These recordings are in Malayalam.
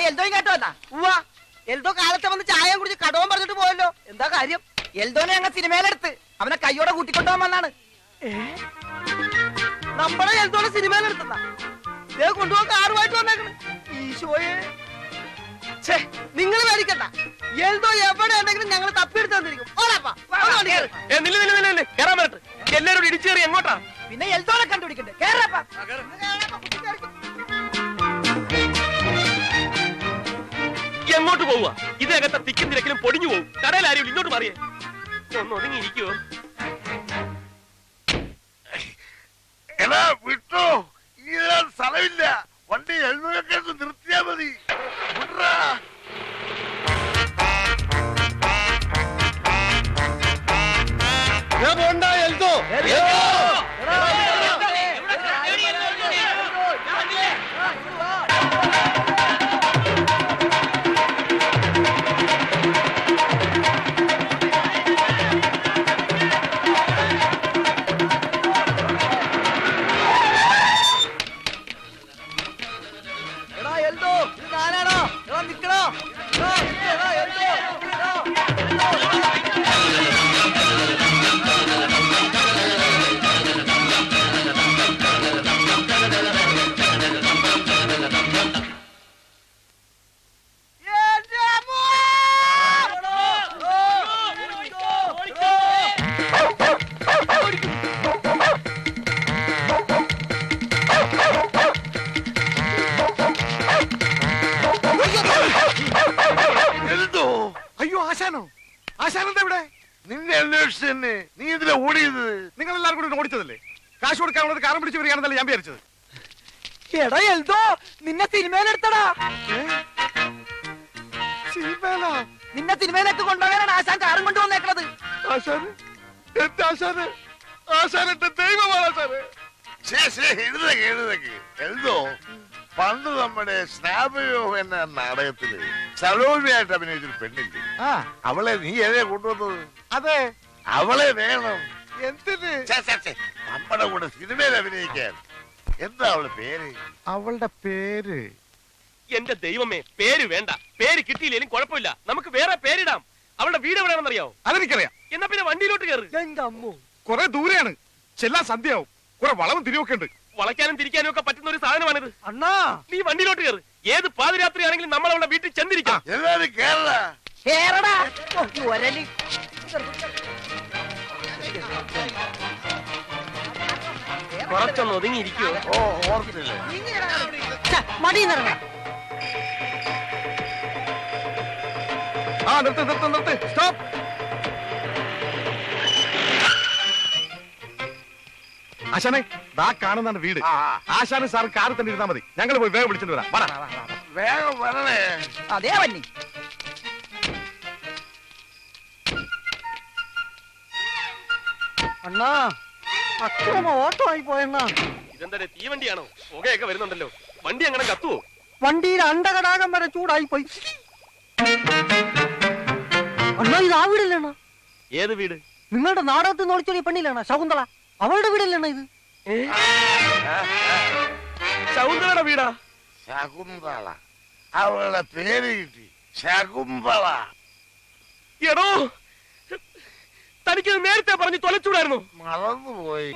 എൽദോ ഇങ്ങോട്ട് വന്നാ? ഉവ്വാ, എൽദോ കാലത്തെ വന്ന് ചായ കുടിച്ച് കടവും പറഞ്ഞിട്ട് പോയല്ലോ. എന്താ കാര്യം? എൽദോനെ ഞങ്ങൾ സിനിമയിലെടുത്ത് അവനെ കയ്യോടെ കൂട്ടിക്കൊണ്ടുപോകാൻ വന്നാണ്. നമ്മളെ എൽദോനെ സിനിമയിലെടുത്താ കൊണ്ടുപോകാൻ കാറുമായിട്ട് വന്നേക്കണ്. ഈശോയെ, നിങ്ങൾ മേടിക്കണ്ട. എൽദോ എവിടെ ഉണ്ടെങ്കിലും ഞങ്ങൾ തപ്പിയെടുത്ത് തന്നിരിക്കും. എല്ലാരോടും ഇടിച്ചു കയറി എങ്ങോട്ടാ? പിന്നെ എൽദോനെ കണ്ടുപിടിക്കണ്ടേ? കേറപ്പാ. എങ്ങോട്ട് പോവുക? ഇതേകത്തെ തിക്കും തിരക്കിലും പൊടിഞ്ഞു പോകും. കടയിൽ ആരും ഇങ്ങോട്ട് മാറിയേ. ഒന്ന് ഒതുങ്ങിയിരിക്കുവോ? എടാ വിട്ടോ, ഈ സ്ഥലമില്ല. വണ്ടി എഴുന്നൂറൊക്കെ നിർത്തിയാ മതി. പോണ്ട എൽദോ. അയ്യോ ആശാനോ? ആശാനെന്താ ഇവിടെ? നിന്നെ അന്വേഷിച്ചു തന്നെ. നീ ഇതിലെ ഓടിയത്? നിങ്ങൾ എല്ലാവരും കൂടി ഓടിച്ചതല്ലേ? കാശ് കൊടുക്കാനുള്ളത് കാരം പിടിച്ച് വരികയാണെന്നല്ലേ ഞാൻ വിചാരിച്ചത്. എടാ എൽദോ, നിന്നെ സിനിമയിലെടുത്തടാ. സിനിമയിലാ? നിന്നെ സിനിമയിലേക്ക് കൊണ്ടുപോകാനാണ് ആശാൻ കാറും കൊണ്ടുവന്നേക്കണത്. ആശാന്, എന്റെ ആശാന്, ആശാൻ എന്റെ ദൈവമാണ് ആശാന്. എന്തോ പണ്ട് നമ്മുടെ സ്നാപയോ എന്ന നാടകത്തില് സലോമിയായിട്ട് അഭിനയിച്ചൊരു പെണ്ണില്ലേ? അവളെ നീ എവിടെ കൊണ്ടുവന്നത്? അതെ, അവളെ വേണം. എന്തിന്? നമ്മുടെ കൂടെ സിനിമയിൽ അഭിനയിക്കാൻ. എന്താ അവളുടെ പേര്? അവളുടെ പേര് എന്റെ ദൈവമേ, പേര് വേണ്ട. പേര് കിട്ടിയില്ലേലും കുഴപ്പമില്ല, നമുക്ക് വേറെ പേരിടാം. അവളുടെ വീട് എവിടെയാണെന്ന് അറിയാവോ? അതെനിക്കറിയാം. എന്നാ പിന്നെ വണ്ടിയിലോട്ട് കയറി. കുറെ ദൂരെയാണ്, ചെല്ലാൻ സന്ധ്യയാവും. കുറെ വളവും തിരിവൊക്കെ ഉണ്ട്. വളയ്ക്കാനും തിരിക്കാനും ഒക്കെ പറ്റുന്ന ഒരു സാധനമാണിത്. അണ്ണാ, നീ വണ്ടിയിലോട്ട് കയറി. ഏത് പാതിരാത്രി ആണെങ്കിലും നമ്മൾ അവളുടെ വീട്ടിൽ ചെന്നിരിക്കാം. എല്ലാരും കേരള കേറടാ. ഒരലി കുറച്ചൊന്ന് ഒതുങ്ങിയിരിക്കുവോ? ഓർത്തില്ലേ? മടിയിന്നിറങ്ങ. നിർത്ത് നിർത്ത് നിർത്ത്, സ്റ്റോപ്പ്. ആശാനെ, ദാ കാണുന്നതാണ് വീട്. ആശാന് സാർ കാറ് തന്നെ ഇരുന്നാ മതി. ഞങ്ങൾ പോയി വേഗം വിളിച്ചിട്ട് വരാം. വേഗം വരണേ. അതേ വന്നി. അണ്ണാ, അക്രമ ഓട്ടോ ആയി പോയെണ്ണ. ഇതെന്താ തീവണ്ടിയാണോ? പുകയൊക്കെ വരുന്നുണ്ടല്ലോ. വണ്ടി അങ്ങനെ കത്തുവോ? വണ്ടിയിൽ അണ്ടകടാകം വരെ ചൂടായി പോയി. അണ്ണാ, ഇത് ആ വീടല്ലേണ്ണ? ഏത് വീട്? നിങ്ങളുടെ നാടകത്തിൽ നോളിച്ചൊരു പെണ്ണില്ലേണ്ണ, ശകുന്തള. അവളുടെ വീടല്ലേണ്ണ ഇത്? ശകുന്തളയുടെ വീടാ? ശകുന്തള. അവളുടെ പേര് കിട്ടി, ശകുന്തള. എടോ, തനിക്കത് നേരത്തെ പറഞ്ഞ് തൊലച്ചൂടായിരുന്നു. മലന്നുപോയി.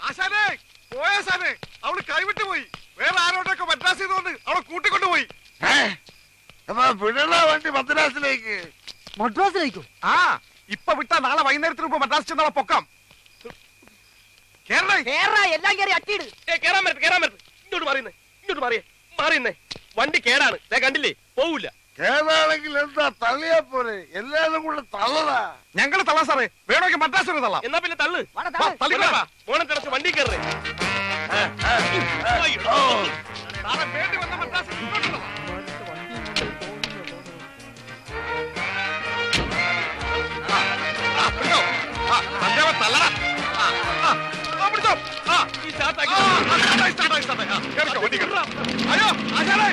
ആശാനെ, പോയാശാനെ, അവള് കൈവിട്ടു പോയി. വേറെ ആരോടൊക്കെ മദ്രാസിൽ നിന്ന് അവളെ കൂട്ടിക്കൊണ്ടുപോയി. വിടണ വണ്ടി മദ്രാസിലേക്ക്. മദ്രാസിലേക്കോ? ആ, ഇപ്പൊ വിട്ടാ നാളെ വൈകുന്നേരത്തിന് മുമ്പ് മദ്രാസ് ചെന്നാളെ പൊക്കാം. എല്ലാം കയറി അട്ടിയിട്. കേറാൻ പറ്റത്ത്. ഇങ്ങോട്ട് മാറിയുന്നേ, ഇങ്ങോട്ട് മാറിയുന്നേ. വണ്ടി കേടാണ്, കണ്ടില്ലേ? പോവില്ല. കേടാണെങ്കിൽ എന്താ, തള്ളിയാ പോരെ? എല്ലാരും കൂടെ തള്ളടാ. ഞങ്ങള് തള്ളാം സാറേ. വേണമെങ്കിൽ മദ്രാസിന് തള്ളാം. എന്നാ പിന്നെ തള്ളു. മോനെ തിടച്ച് വണ്ടി കയറേ. വേണ്ടി വന്ന മദ്രാസിൽ ഇങ്ങോട്ട് തള്ളാം. തള്ളടാ. അയ്യോ ആശാനെ,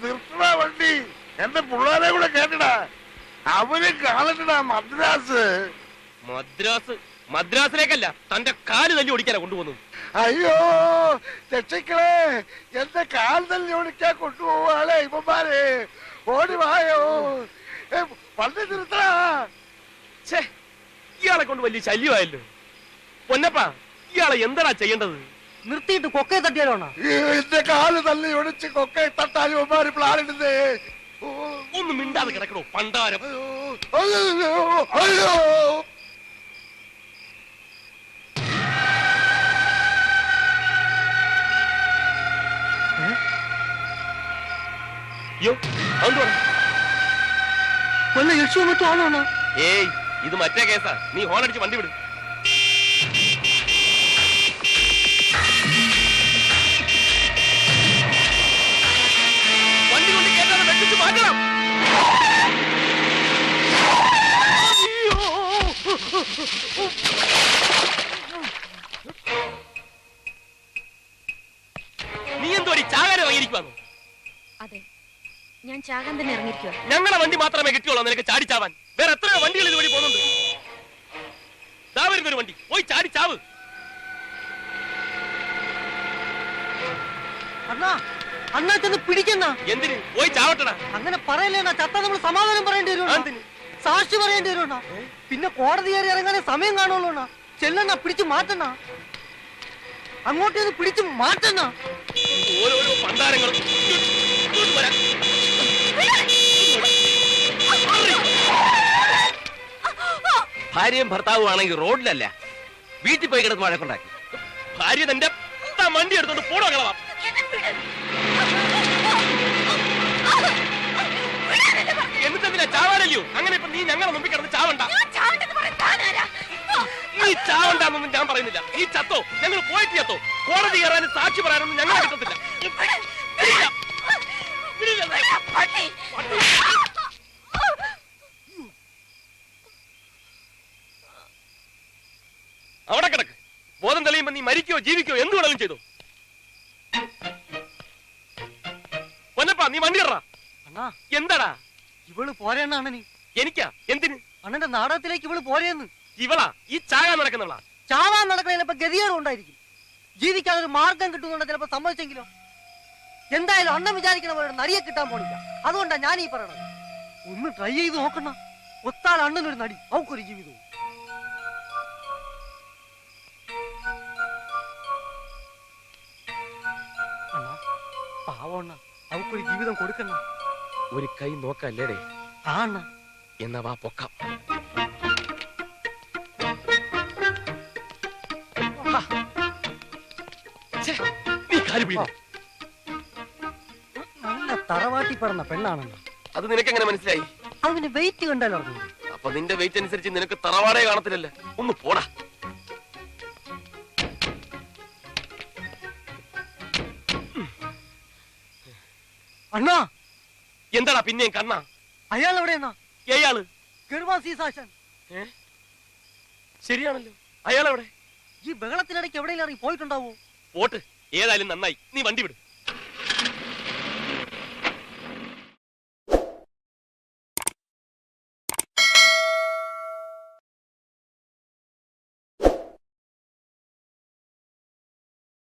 നിർത്തണ വണ്ടി. എന്റെ പിള്ളേരെ കൂടെ കേട്ടടാ. അവര് കാണട്ടടാ മദ്രാസ്. മദ്രാസ് മദ്രാസിലേക്കല്ല, തന്റെ കാല് തല്ലി ഓടിക്കാനാ കൊണ്ടുപോകുന്നത്. അയ്യോ രക്ഷിക്കളെ, എന്റെ കാൽ തല്ലി ഓടിക്കാൻ കൊണ്ടുപോവാളെ ഇവന്മാരെ. ഓടി വായോ, പള്ളി നിർത്തടാ. ഛേ, ഇയാളെ കൊണ്ട് വലിയ ശല്യമായല്ലോ. പൊന്നപ്പ, ഇയാളെ എന്താ ചെയ്യേണ്ടത്? നിർത്തിയിട്ട് കൊക്കയെ തട്ടിയാലോ? എന്റെ കാല് തല്ലി ഒടിച്ച് കൊക്കെ തട്ടാൻ ഇവന്മാര് പ്ലാനിടുന്നേ. ഒന്ന് മിണ്ടാതെ കിടക്കണോ പണ്ടാരം. അയ്യോ അയ്യോ. അയ്യോ, അതുകൊണ്ട് വല്ല യക്ഷോ മറ്റോ ആണോ? ഏയ്, ഇത് മറ്റേ കേസാ. നീ ഹോണടിച്ച് വണ്ടി വിടും. വണ്ടി കൊണ്ട് കേട്ടാതെ വെട്ടിച്ച് മാറ്റണം. നീ എന്തോടി ചാകാരെ വാങ്ങിയിരിക്കുവാന്നു? അതെ, ഞാൻ ചാകാൻ തന്നെ ഇറങ്ങിയിരിക്കുക. ഞങ്ങളെ വണ്ടി മാത്രമേ കിട്ടിയുള്ളൂ നിനക്ക് ചാടിച്ചാവാൻ. വേറെ എത്രയോ വണ്ടികൾ ഇതുവഴി പോകുന്നുണ്ട്. ദാ വരുന്നൊരു വണ്ടി, പോയി ചാടിച്ചാവ്. അണ്ണാ, അണ്ണാ ചെന്ന് പിടിക്കണ്ണ. എന്തിന്? പോയി ചാവട്ടടാ. അങ്ങനെ പറയല്ലേണ്ണ, ചത്ത നമ്മൾ സമാധാനം പറയേണ്ടി വരും, എന്തിന്? സാക്ഷി പറയേണ്ടി വരും. പിന്നെ കോടതി കയറി ഇറങ്ങാനേ സമയം കാണുള്ളൂ. ചെല്ലണ്ണ, പിടിച്ചു മാറ്റണ്ണ, അങ്ങോട്ടേന്ന് പിടിച്ചു മാറ്റണ്ണ. ഓരോരോ പണ്ടാരങ്ങളും ഇങ്ങോട്ട് വരാൻ. ഭാര്യയും ഭർത്താവും ആണെങ്കിൽ റോഡിലല്ല, വീട്ടിൽ പോയി കിടന്ന് വഴക്കുണ്ടാക്കി. ഭാര്യ തന്റെ വണ്ടി എടുത്തോണ്ട് പോടോ കളവാ. എന്നിട്ടെന്തിനാ ചാവാനല്ലയോ? അങ്ങനെ ഇപ്പൊ നീ ഞങ്ങളെ മുമ്പിൽ കിടന്ന് ചാവണ്ട. നീ ചാവണ്ടെന്നൊന്നും ഞാൻ പറയുന്നില്ല. നീ ചത്തോ, ഞങ്ങൾ പോയിട്ട് ചത്തോ. കോടതി കയറാനും സാക്ഷി പറയാനൊന്നും ഞങ്ങളെ കിട്ടത്തില്ല. അവിടെ കിടക്ക്. ബോധം തെളിയുമ്പോ നീ മരിക്കോ ജീവിക്കോ എന്ത് വേണമെങ്കിലും ചെയ്തോ. പൊന്നപ്പാ, നീ വണ്ടി ഇടറാ. അണ്ണാ, എന്താടാ? ഇവള് പോരേണ്ണ അണ്ണനി. എനിക്കാ? എന്തിന്? അണ്ണന്റെ നാടകത്തിലേക്ക് ഇവള് പോരേന്ന്. ഇവളാ ഈ ചാകാൻ നടക്കുന്നവളാ. ചാവാൻ നടക്കണ ചിലപ്പോ ഗതികേട് ഉണ്ടായിരിക്കും. ജീവിക്കാൻ ഒരു മാർഗം കിട്ടുന്നുണ്ട് ചിലപ്പോ സമ്മതിച്ചെങ്കിലോ. എന്തായാലും അണ്ണൻ വിചാരിക്കണ പോലെ നടിയെ കിട്ടാൻ പോണില്ല. അതുകൊണ്ടാ ഞാൻ ഈ പറയണത്. ഒന്ന് ട്രൈ ചെയ്ത് നോക്കണ. ഒത്താൽ അണ്ണനൊരു നടി, അവക്കൊരു ജീവിതവും. അണ്ണാ, പാവണ്ണ, അവക്കൊരു ജീവിതം കൊടുക്കണ്ണ. ഒരു കൈ നോക്കല്ലേടേ. ആ അണ്ണ, എന്നാ വാ പൊക്കാം. നീ കാല് പിടി. നല്ല തറവാട്ടി പറഞ്ഞ പെണ്ണാണെണ്ണ. അത് നിനക്കെങ്ങനെ മനസ്സിലായി? അതിന് വെയിറ്റ് കണ്ടാലോ അറിഞ്ഞു. അപ്പൊ നിന്റെ വെയിറ്റ് അനുസരിച്ച് നിനക്ക് തറവാടേ കാണത്തില്ലല്ലേ. ഒന്ന് പോടാ. അണ്ണാ, എന്താടാ പിന്നെയും കണ്ണാ? അയാൾ എവിടെയെന്നാ? ഏയാള് ഗർവാസി സാശൻ. ശരിയാണല്ലോ. അയാളെവിടെ? ഈ ബഹളത്തിനിടയ്ക്ക് എവിടെയെങ്കിലും ഇറങ്ങി പോയിട്ടുണ്ടാവോ? പോട്ട്, ഏതായാലും നന്നായി. നീ വണ്ടി വിട്.